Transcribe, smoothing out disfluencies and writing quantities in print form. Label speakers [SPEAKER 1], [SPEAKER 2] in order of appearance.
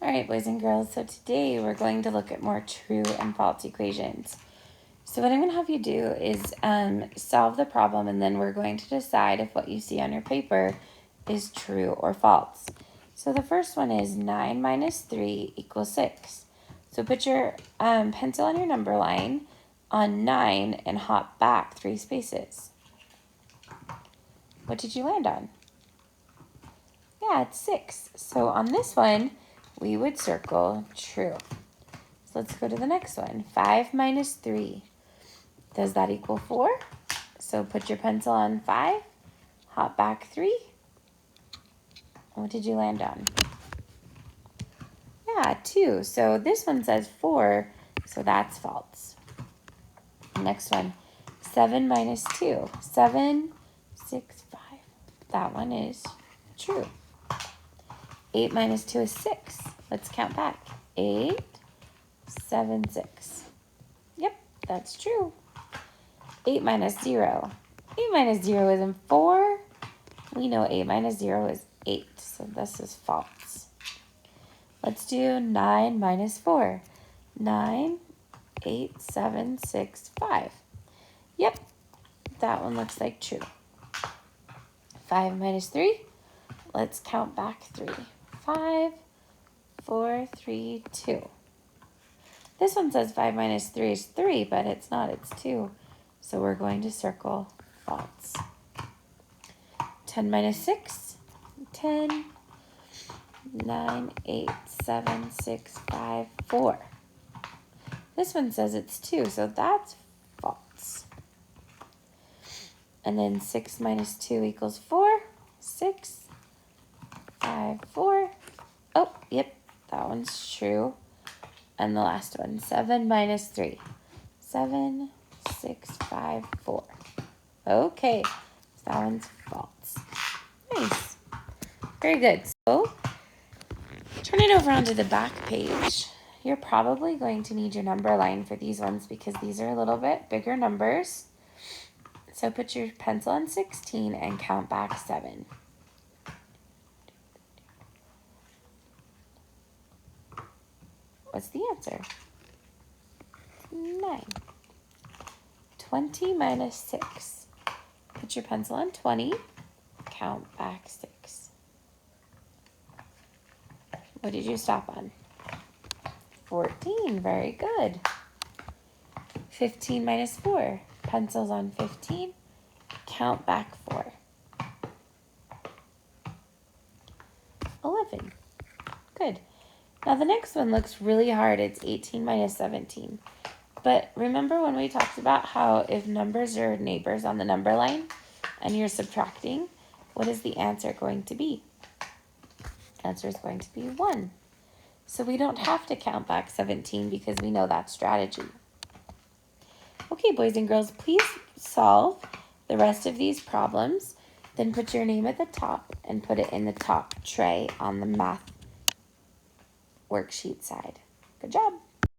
[SPEAKER 1] All right, boys and girls, so today we're going to look at more true and false equations. So what I'm going to have you do is solve the problem, and then we're going to decide if what you see on your paper is true or false. So the first one is 9 minus 3 equals 6. So put your pencil on your number line on 9 and hop back 3 spaces. What did you land on? Yeah, it's 6. So on this one, we would circle true. So let's go to the next one. 5 minus 3. Does that equal 4? So put your pencil on 5, hop back 3. What did you land on? Yeah, 2. So this one says 4, so that's false. Next one, 7 minus 2. 7, 6, 5. That one is true. 8 minus 2 is 6. Let's count back. 8, 7, 6. Yep, that's true. 8 minus 0. 8 minus 0 isn't 4. We know 8 minus 0 is 8, so this is false. Let's do 9 minus 4. 9, 8, 7, 6, 5. Yep, that one looks like true. 5 minus 3. Let's count back 3. 5, 4, 3, 2. This one says 5 minus 3 is 3, but it's not, it's 2. So we're going to circle false. 10 minus 6, 10, 9, 8, 7, 6, 5, 4. This one says it's 2, so that's false. And then 6 minus 2 equals 4, 6, 5, 4. Oh, yep, that one's true. And the last one, 7 minus 3. 7, 6, 5, 4. Okay, so that one's false. Nice. Very good. So, turn it over onto the back page. You're probably going to need your number line for these ones because these are a little bit bigger numbers. So put your pencil on 16 and count back 7. What's the answer? 9. 20 minus 6. Put your pencil on 20. Count back 6. What did you stop on? 14. Very good. 15 minus 4. Pencils on 15. Count back 4. 11. Good. Now the next one looks really hard. It's 18 minus 17. But remember when we talked about how if numbers are neighbors on the number line and you're subtracting, what is the answer going to be? Answer is going to be 1. So we don't have to count back 17 because we know that strategy. Okay, boys and girls, please solve the rest of these problems. Then put your name at the top and put it in the top tray on the math worksheet side. Good job.